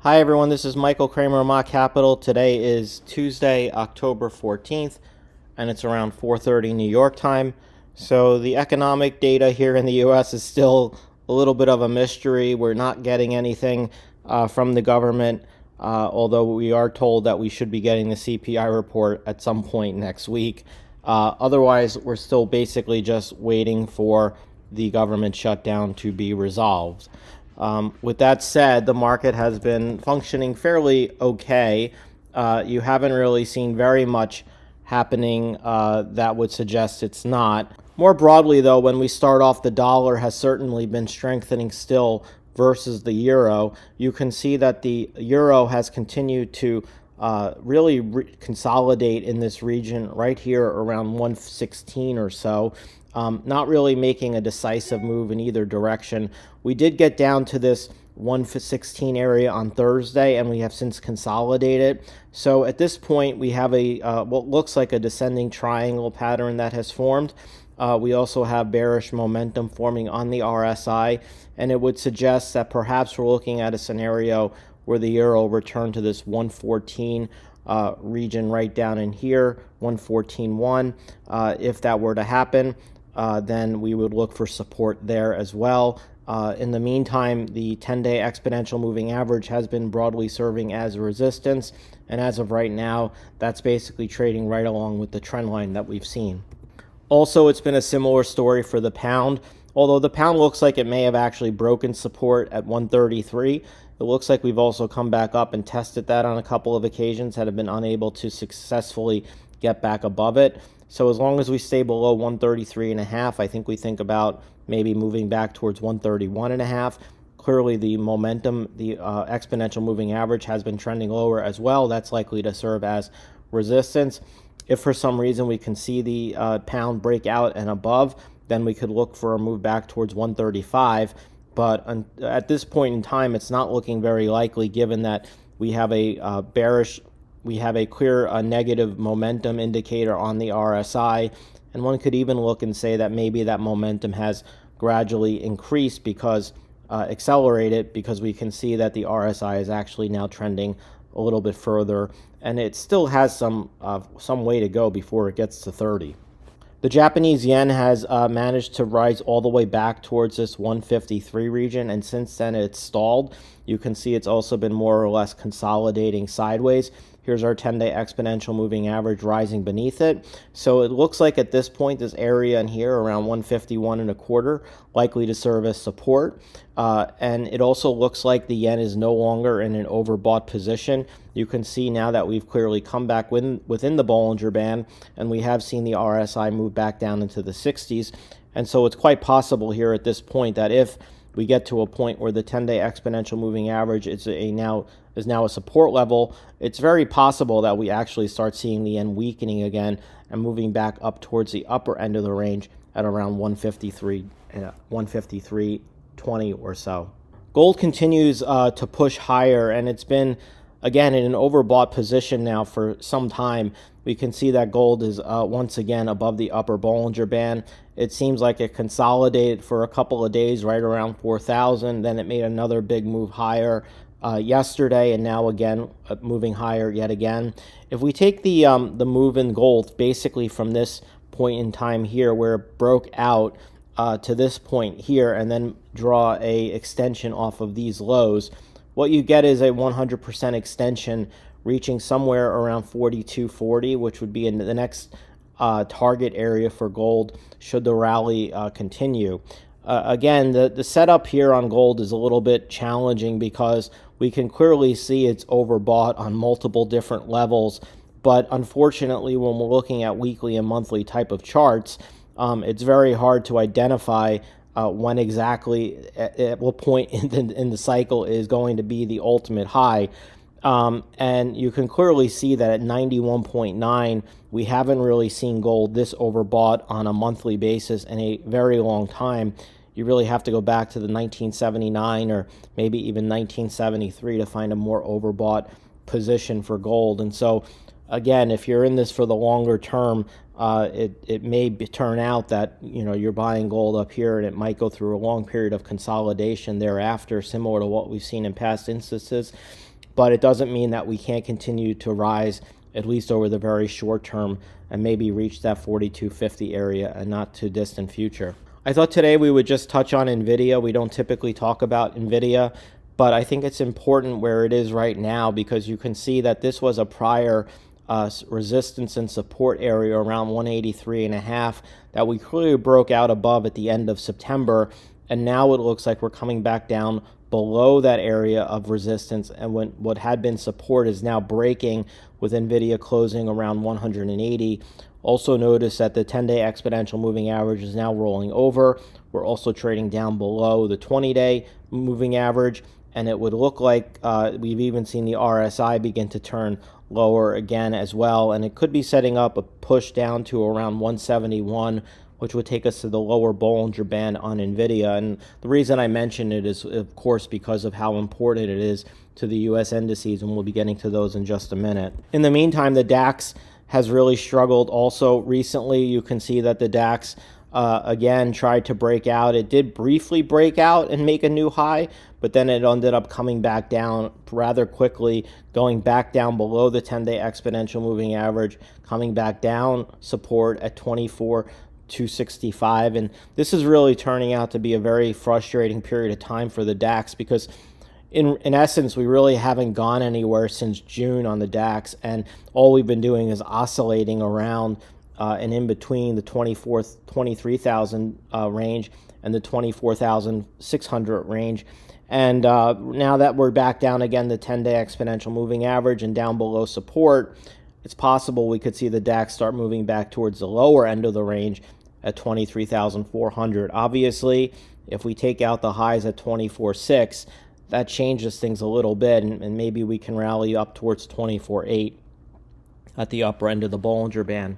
Hi everyone, this is Michael Kramer of Mach Capital. Today is Tuesday, October 14th, and it's around 4:30 New York time. So the economic data here in the US is still a little bit of a mystery. We're not getting anything from the government, although we are told that we should be getting the CPI report at some point next week. Otherwise, we're still basically just waiting for the government shutdown to be resolved. With that said, the market has been functioning fairly okay. You haven't really seen very much happening that would suggest it's not. More broadly, though, when we start off, the dollar has certainly been strengthening still versus the euro. You can see that the euro has continued to really consolidate in this region right here around 116 or so. Not really making a decisive move in either direction. We did get down to this 116 area on Thursday, and we have since consolidated. So at this point, we have a what looks like a descending triangle pattern that has formed. We also have bearish momentum forming on the RSI, and it would suggest that perhaps we're looking at a scenario where the euro returned to this 114 region right down in here, 114.1. If that were to happen, then we would look for support there as well. In the meantime, the 10-day exponential moving average has been broadly serving as a resistance, and as of right now, that's basically trading right along with the trend line that we've seen. Also, it's been a similar story for the pound, although the pound looks like it may have actually broken support at 133. It looks like we've also come back up and tested that on a couple of occasions, have been unable to successfully get back above it. So as long as we stay below 133.5, I think we think about maybe moving back towards 131.5. Clearly, the momentum, the exponential moving average has been trending lower as well. That's likely to serve as resistance. If for some reason we can see the pound break out and above, then we could look for a move back towards 135. But at this point in time, it's not looking very likely, given that we have a clear negative momentum indicator on the RSI, and one could even look and say that maybe that momentum has gradually increased accelerated because we can see that the RSI is actually now trending a little bit further, and it still has some way to go before it gets to 30. The Japanese yen has managed to rise all the way back towards this 153 region, and since then it's stalled. You can see it's also been more or less consolidating sideways. Here's our 10-day exponential moving average rising beneath it. So it looks like at this point, this area in here around 151.25 likely to serve as support. And it also looks like the yen is no longer in an overbought position. You can see now that we've clearly come back within the Bollinger Band, and we have seen the RSI move back down into the 60s. And so it's quite possible here at this point that if we get to a point where the 10-day exponential moving average is now a support level, it's very possible that we actually start seeing the yen weakening again and moving back up towards the upper end of the range at around 153.20 or so. Gold continues to push higher, and it's been, again, in an overbought position now for some time. We can see that gold is once again above the upper Bollinger Band. It seems like it consolidated for a couple of days right around 4,000. Then it made another big move higher yesterday, and now again moving higher yet again. If we take the move in gold basically from this point in time here where it broke out to this point here, and then draw a extension off of these lows, what you get is a 100% extension reaching somewhere around 42.40, which would be in the next target area for gold should the rally continue. Again, the setup here on gold is a little bit challenging because we can clearly see it's overbought on multiple different levels. But unfortunately, when we're looking at weekly and monthly type of charts, it's very hard to identify when exactly at what point in the cycle is going to be the ultimate high. And you can clearly see that at 91.9, we haven't really seen gold this overbought on a monthly basis in a very long time. You really have to go back to the 1979 or maybe even 1973 to find a more overbought position for gold. And so, again, if you're in this for the longer term, it may turn out that you're buying gold up here, and it might go through a long period of consolidation thereafter, similar to what we've seen in past instances. but it doesn't mean that we can't continue to rise, at least over the very short term, and maybe reach that 4250 area and not too distant future. I thought today we would just touch on NVIDIA. We don't typically talk about NVIDIA, but I think it's important where it is right now, because you can see that this was a prior resistance and support area around 183.5 that we clearly broke out above at the end of September, and now it looks like we're coming back down below that area of resistance, and when what had been support is now breaking, with NVIDIA closing around 180. Also notice that the 10-day exponential moving average is now rolling over. We're also trading down below the 20-day moving average, and it would look like we've even seen the RSI begin to turn lower again as well, and it could be setting up a push down to around 171, which would take us to the lower Bollinger Band on NVIDIA. And the reason I mention it is, of course, because of how important it is to the U.S. indices, and we'll be getting to those in just a minute. In the meantime, the DAX has really struggled also recently. You can see that the DAX again tried to break out. It did briefly break out and make a new high, but then it ended up coming back down rather quickly, going back down below the 10-day exponential moving average, coming back down support at 24,265. And this is really turning out to be a very frustrating period of time for the DAX, because in essence, we really haven't gone anywhere since June on the DAX, and all we've been doing is oscillating around and in between the 23,000 range and the 24,600 range. And now that we're back down again, the 10-day exponential moving average and down below support, it's possible we could see the DAX start moving back towards the lower end of the range at 23,400. Obviously, if we take out the highs at 24.6, that changes things a little bit, and maybe we can rally up towards 24.8 at the upper end of the Bollinger Band.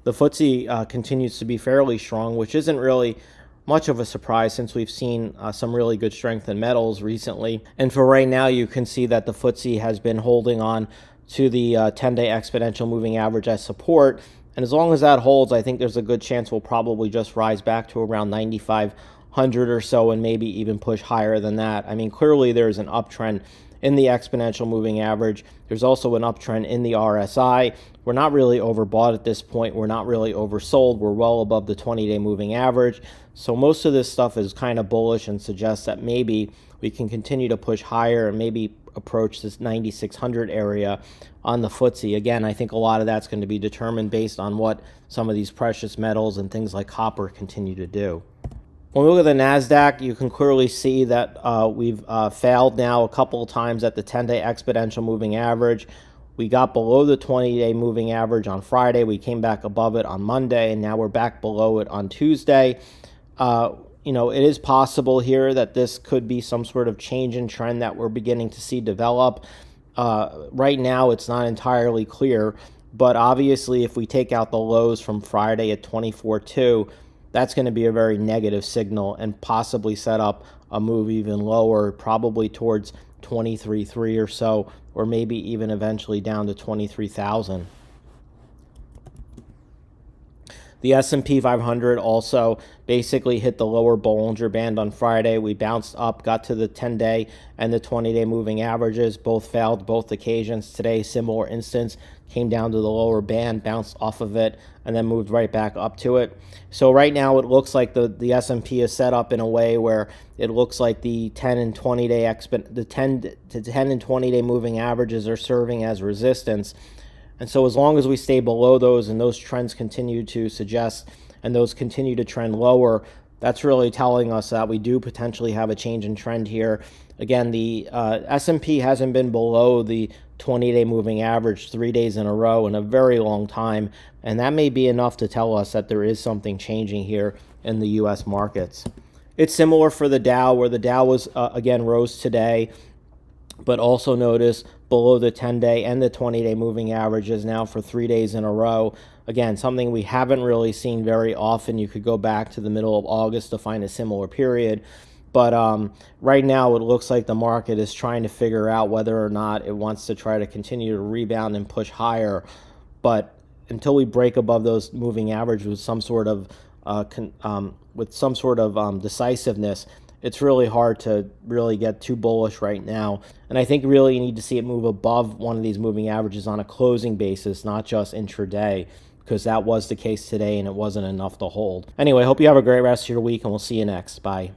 The FTSE continues to be fairly strong, which isn't really much of a surprise since we've seen some really good strength in metals recently. And for right now, you can see that the FTSE has been holding on to the 10-day exponential moving average as support. And as long as that holds, I think there's a good chance we'll probably just rise back to around 9,500 or so, and maybe even push higher than that. I mean, clearly there's an uptrend in the exponential moving average. There's also an uptrend in the RSI. We're not really overbought at this point. We're not really oversold. We're well above the 20-day moving average. So most of this stuff is kind of bullish and suggests that maybe we can continue to push higher and maybe approach this 9,600 area on the FTSE. Again, I think a lot of that's going to be determined based on what some of these precious metals and things like copper continue to do. When we look at the NASDAQ, you can clearly see that we've failed now a couple of times at the 10-day exponential moving average. We got below the 20-day moving average on Friday. We came back above it on Monday, and now we're back below it on Tuesday. It is possible here that this could be some sort of change in trend that we're beginning to see develop. Right now, it's not entirely clear, but obviously, if we take out the lows from Friday at 24.2, that's going to be a very negative signal and possibly set up a move even lower, probably towards 23.3 or so, or maybe even eventually down to 23,000. The S&P 500 also basically hit the lower Bollinger Band on Friday. We bounced up, got to the 10-day and the 20-day moving averages. Both failed both occasions. Today, similar instance, came down to the lower band, bounced off of it, and then moved right back up to it. So right now, it looks like the S&P is set up in a way where it looks like the 10 and 20-day the 10 and 20-day moving averages are serving as resistance. And so as long as we stay below those and those trends continue to suggest and those continue to trend lower, that's really telling us that we do potentially have a change in trend here. Again, the S&P hasn't been below the 20-day moving average 3 days in a row in a very long time, and that may be enough to tell us that there is something changing here in the U.S. markets. It's similar for the Dow, where the Dow was, again, rose today, but also notice below the 10-day and the 20-day moving averages now for 3 days in a row. Again, something we haven't really seen very often. You could go back to the middle of August to find a similar period. But right now, it looks like the market is trying to figure out whether or not it wants to try to continue to rebound and push higher. But until we break above those moving averages with some sort of decisiveness, it's really hard to really get too bullish right now. And I think really you need to see it move above one of these moving averages on a closing basis, not just intraday, because that was the case today and it wasn't enough to hold. Anyway, hope you have a great rest of your week, and we'll see you next. Bye.